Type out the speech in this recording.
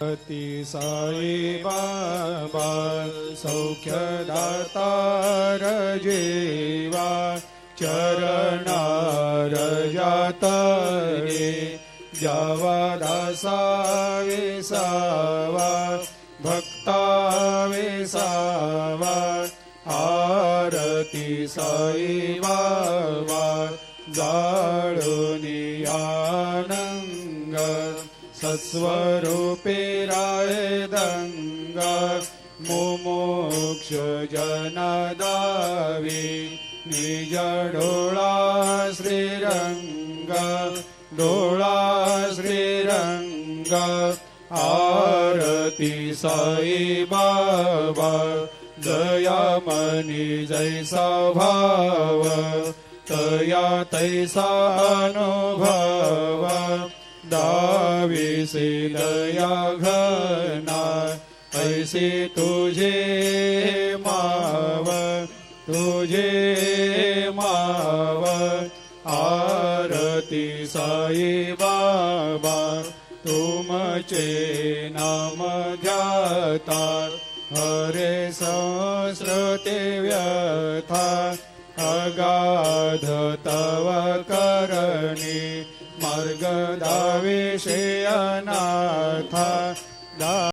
अति साई बाबा सौख्यदातार जेवा चरणार जातरे जावा दासा विसावा भक्ता विसावा आरती साई बाबा जाळुनी आनंग सत्स्वरूपे राय दंग मुमुक्ष जनदावी निज डोळा श्रीरंग डोळा श्रीरंग आरती साई बाबा दयामनी जैसा भाव तया तैसा अनुभव दाविसे दया घना ऐसे तुझे माव आरती साई बाबा तुमचे नाम ध्याता हरे संस्कृते व्यथा अगाध तव करणी मार्ग दाविषे अनाथा